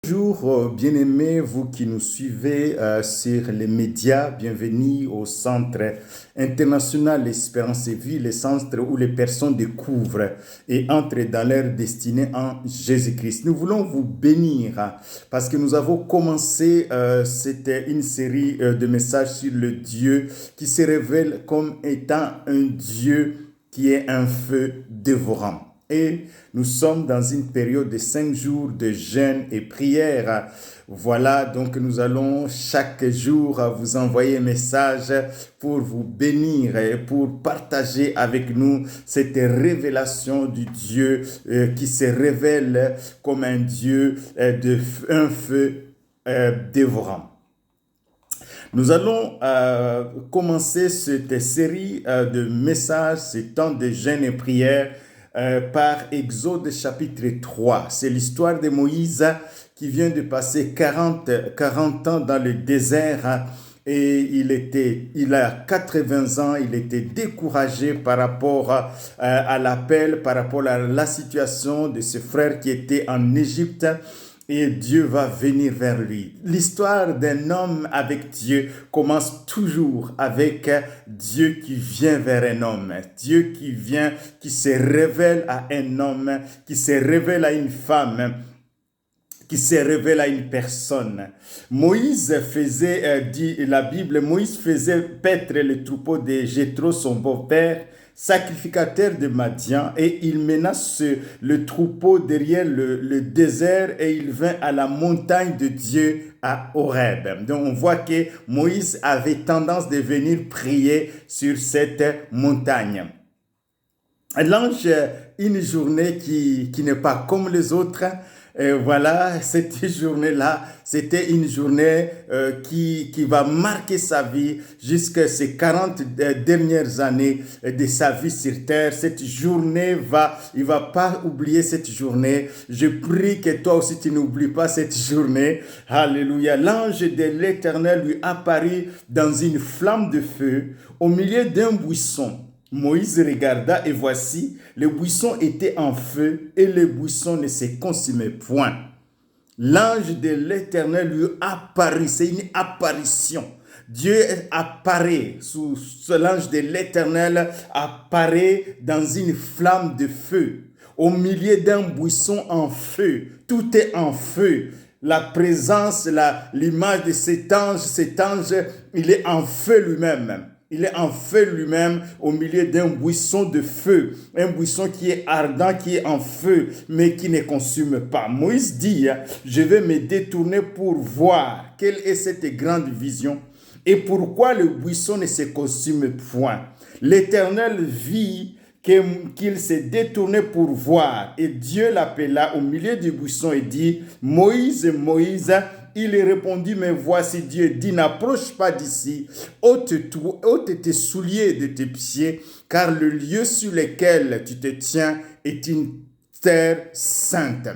Bonjour, bien-aimés, vous qui nous suivez sur les médias, bienvenue au Centre international Espérance et Vie, le centre où les personnes découvrent et entrent dans leur destinée en Jésus-Christ. Nous voulons vous bénir parce que nous avons commencé une série de messages sur le Dieu qui se révèle comme étant un Dieu qui est un feu dévorant. Et nous sommes dans une période de 5 jours de jeûne et prière. Voilà, donc nous allons chaque jour vous envoyer un message pour vous bénir et pour partager avec nous cette révélation du Dieu qui se révèle comme un Dieu un feu dévorant. Nous allons commencer cette série de messages, ce temps de jeûne et prière, par Exode chapitre 3. C'est l'histoire de Moïse qui vient de passer 40 ans dans le désert et il a 80 ans, il était découragé par rapport à l'appel, par rapport à la situation de ses frères qui étaient en Égypte. Et Dieu va venir vers lui. L'histoire d'un homme avec Dieu commence toujours avec Dieu qui vient vers un homme. Dieu qui se révèle à un homme, qui se révèle à une femme, qui se révèle à une personne. Moïse faisait, dit la Bible, Moïse faisait paître le troupeau de Jéthro, son beau-père, sacrificateur de Madian, et il mena le troupeau derrière le désert et il vint à la montagne de Dieu à Horeb. Donc on voit que Moïse avait tendance de venir prier sur cette montagne. L'ange, une journée qui n'est pas comme les autres. Et voilà, cette journée-là, c'était une journée qui va marquer sa vie jusqu'à ces 40 dernières années de sa vie sur terre. Cette journée il va pas oublier cette journée. Je prie que toi aussi tu n'oublies pas cette journée. Alléluia. L'ange de l'Éternel lui apparut dans une flamme de feu au milieu d'un buisson. Moïse regarda et voici, le buisson était en feu et le buisson ne se consumait point. L'ange de l'Éternel lui apparut, c'est une apparition. Dieu apparaît, l'ange de l'Éternel apparaît dans une flamme de feu, au milieu d'un buisson en feu. Tout est en feu. La présence, l'image de cet ange, il est en feu lui-même. Il est en feu lui-même au milieu d'un buisson de feu. Un buisson qui est ardent, qui est en feu, mais qui ne consume pas. Moïse dit, je vais me détourner pour voir quelle est cette grande vision et pourquoi le buisson ne se consume point. L'Éternel vit qu'il s'est détourné pour voir. Et Dieu l'appela au milieu du buisson et dit, Moïse, Moïse. Il répondit, mais voici Dieu dit, n'approche pas d'ici, ôte tes souliers de tes pieds, car le lieu sur lequel tu te tiens est une terre sainte.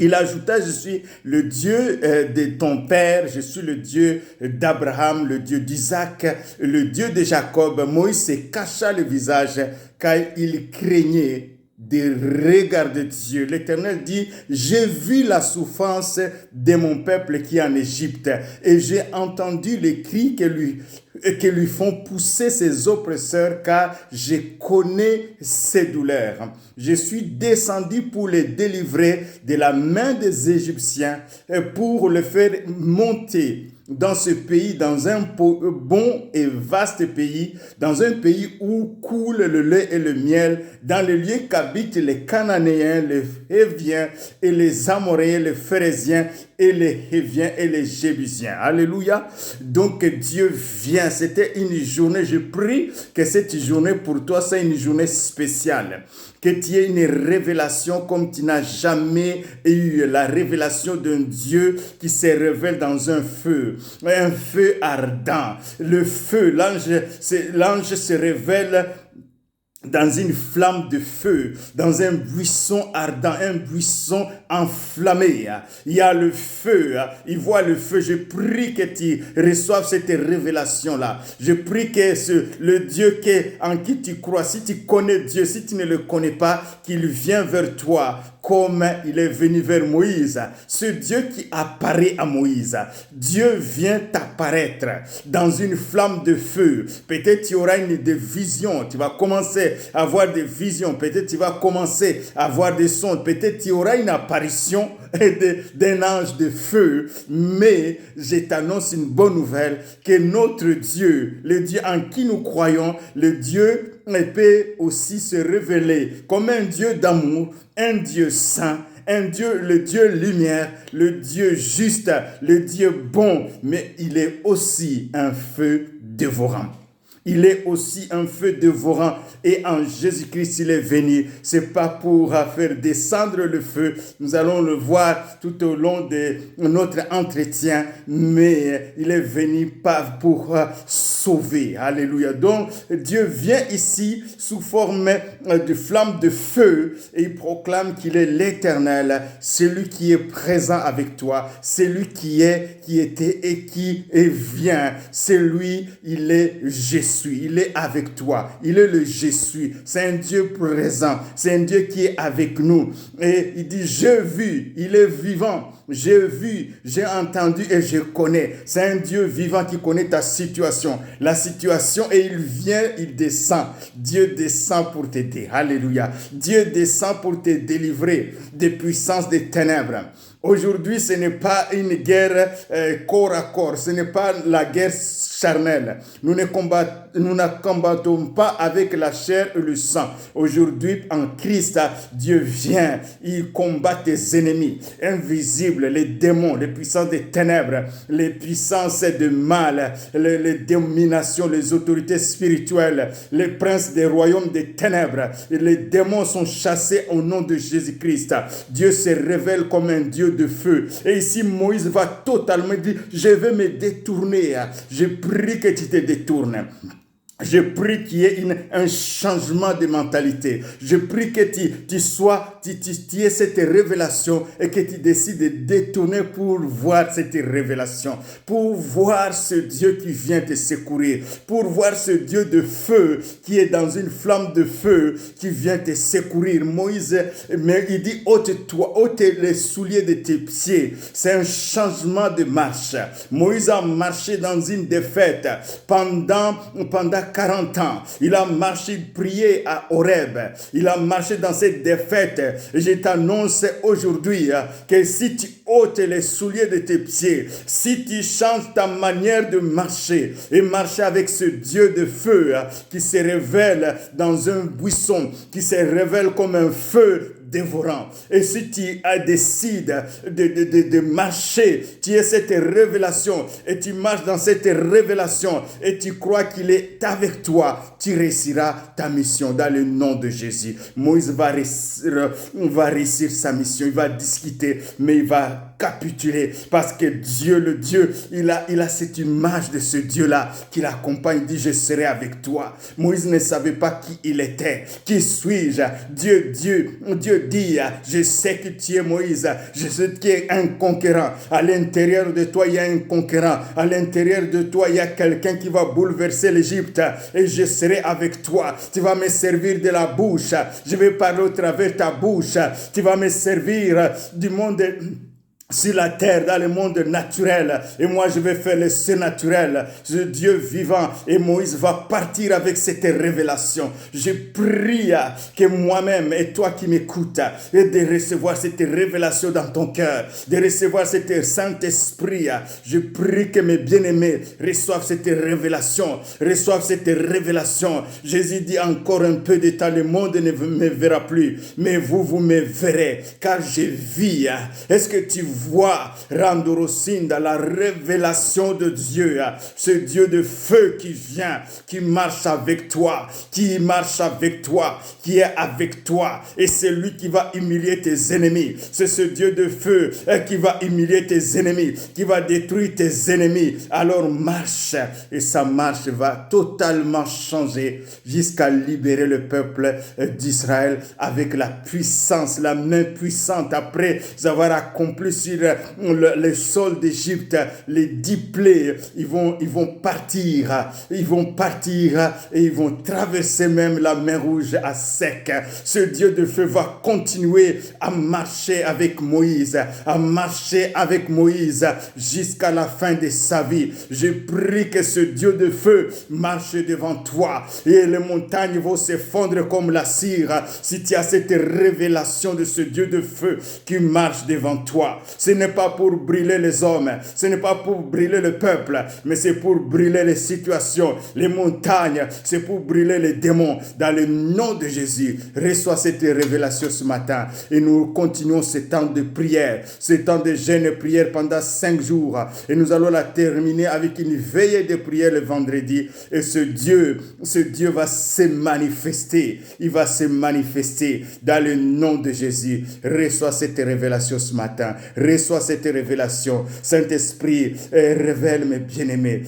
Il ajouta, je suis le Dieu de ton père, je suis le Dieu d'Abraham, le Dieu d'Isaac, le Dieu de Jacob. Moïse se cacha le visage car il craignait de regarder Dieu. L'Éternel dit, j'ai vu la souffrance de mon peuple qui est en Égypte et j'ai entendu les cris que lui font pousser ses oppresseurs car je connais ses douleurs. Je suis descendu pour les délivrer de la main des Égyptiens et pour le faire monter dans ce pays, dans un bon et vaste pays, dans un pays où coule le lait et le miel, dans le lieu qu'habitent les Cananéens, les Héviens et les Amoréens, les Phérésiens et les Héviens et les Jébusiens. Alléluia. Donc Dieu vient. C'était une journée. Je prie que cette journée pour toi soit une journée spéciale. Que tu aies une révélation comme tu n'as jamais eu la révélation d'un Dieu qui se révèle dans un feu ardent. Le feu, l'ange se révèle dans une flamme de feu, dans un buisson ardent, un buisson enflammé. Il y a le feu, il voit le feu. Je prie que tu reçoives cette révélation-là. Je prie que le Dieu en qui tu crois, si tu connais Dieu, si tu ne le connais pas, qu'il vienne vers toi. comme il est venu vers Moïse, ce Dieu qui apparaît à Moïse, Dieu vient t'apparaître dans une flamme de feu. Peut-être tu auras des visions, tu vas commencer à avoir des visions, peut-être tu vas commencer à avoir des sons, peut-être tu auras une apparition d'un ange de feu, mais je t'annonce une bonne nouvelle, que notre Dieu, le Dieu en qui nous croyons, le Dieu peut aussi se révéler comme un Dieu d'amour, un Dieu saint, un Dieu, le Dieu lumière, le Dieu juste, le Dieu bon, mais il est aussi un feu dévorant. Il est aussi un feu dévorant et en Jésus-Christ il est venu. C'est pas pour faire descendre le feu. Nous allons le voir tout au long de notre entretien, mais il est venu pas pour sauver. Alléluia. Donc Dieu vient ici sous forme de flamme de feu et il proclame qu'il est l'Éternel, celui qui est présent avec toi, celui qui est, qui était et qui vient. C'est lui, il est Jésus. Il est avec toi. Il est le je suis. C'est un Dieu présent. C'est un Dieu qui est avec nous. Et il dit, j'ai vu. Il est vivant. J'ai vu, j'ai entendu et je connais. C'est un Dieu vivant qui connaît ta situation. La situation et il vient, il descend. Dieu descend pour t'aider. Alléluia. Dieu descend pour te délivrer des puissances des ténèbres. Aujourd'hui, ce n'est pas une guerre corps à corps. Ce n'est pas la guerre charnelle. Nous ne combattons pas avec la chair et le sang. Aujourd'hui, en Christ, Dieu vient. Il combat tes ennemis invisibles, les démons, les puissances des ténèbres, les puissances de mal, les dominations, les autorités spirituelles, les princes des royaumes des ténèbres. Les démons sont chassés au nom de Jésus-Christ. Dieu se révèle comme un Dieu de feu. Et ici, Moïse va totalement dire, je vais me détourner. Je prie que tu te détournes. Je prie qu'il y ait un changement de mentalité. Je prie que tu aies cette révélation et que tu décides de détourner pour voir cette révélation, pour voir ce Dieu qui vient te secourir, pour voir ce Dieu de feu qui est dans une flamme de feu qui vient te secourir. Moïse, mais il dit, ôte-toi, ôte les souliers de tes pieds. C'est un changement de marche. Moïse a marché dans une défaite pendant 40 ans. Il a marché, prié à Horeb. Il a marché dans cette défaite. Et je t'annonce aujourd'hui que si tu ôtes les souliers de tes pieds, si tu changes ta manière de marcher et marcher avec ce Dieu de feu qui se révèle dans un buisson, qui se révèle comme un feu dévorant. Et si tu décides de marcher, tu as cette révélation et tu marches dans cette révélation et tu crois qu'il est avec toi, tu réussiras ta mission dans le nom de Jésus. Moïse va réussir sa mission, il va discuter, mais il va capituler parce que Dieu, le Dieu, il a cette image de ce Dieu-là qui l'accompagne, il dit, je serai avec toi. Moïse ne savait pas qui il était. Qui suis-je? Dieu dit, je sais que tu es Moïse, je sais que tu es un conquérant. À l'intérieur de toi, il y a un conquérant. À l'intérieur de toi, il y a quelqu'un qui va bouleverser l'Égypte et je serai avec toi. Tu vas me servir de la bouche. Je vais parler au travers de ta bouche. Tu vas me servir du monde sur la terre, dans le monde naturel. Et moi, je vais faire le surnaturel. Ce Dieu vivant. Et Moïse va partir avec cette révélation. Je prie que moi-même et toi qui m'écoutes, et de recevoir cette révélation dans ton cœur, de recevoir cet Saint-Esprit. Je prie que mes bien-aimés reçoivent cette révélation. Reçoivent cette révélation. Jésus dit encore un peu de temps, le monde ne me verra plus. Mais vous me verrez, car je vis. Est-ce que tu vois Randorosinda, la révélation de Dieu, ce Dieu de feu qui vient, qui marche avec toi, qui marche avec toi, qui est avec toi, et c'est lui qui va humilier tes ennemis. C'est ce Dieu de feu qui va humilier tes ennemis, qui va détruire tes ennemis. Alors marche, et sa marche va totalement changer jusqu'à libérer le peuple d'Israël avec la puissance, la main puissante après avoir accompli sur le sol d'Égypte, les 10 plaies, ils vont partir et ils vont traverser même la mer Rouge à sec. Ce Dieu de feu va continuer à marcher avec Moïse, jusqu'à la fin de sa vie. Je prie que ce Dieu de feu marche devant toi et les montagnes vont s'effondrer comme la cire si tu as cette révélation de ce Dieu de feu qui marche devant toi. Ce n'est pas pour brûler les hommes, ce n'est pas pour brûler le peuple, mais c'est pour brûler les situations, les montagnes, c'est pour brûler les démons. Dans le nom de Jésus, reçois cette révélation ce matin et nous continuons ce temps de prière, ce temps de jeûne et prière pendant 5 jours et nous allons la terminer avec une veillée de prière le vendredi et ce Dieu va se manifester, il va se manifester dans le nom de Jésus. Reçois cette révélation ce matin, reçois cette révélation. Saint-Esprit, révèle mes bien-aimés,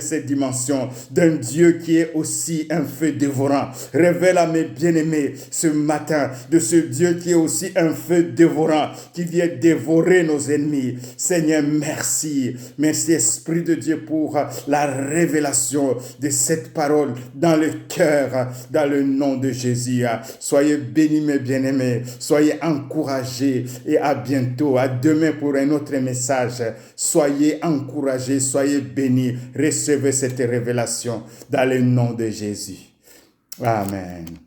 cette dimension d'un Dieu qui est aussi un feu dévorant. Révèle à mes bien-aimés ce matin de ce Dieu qui est aussi un feu dévorant, qui vient dévorer nos ennemis. Seigneur, merci. Merci Esprit de Dieu pour la révélation de cette parole dans le cœur, dans le nom de Jésus. Soyez bénis mes bien-aimés, soyez encouragés et à bientôt, à demain pour un autre message. Soyez encouragés, soyez bénis, recevez cette révélation dans le nom de Jésus. Amen.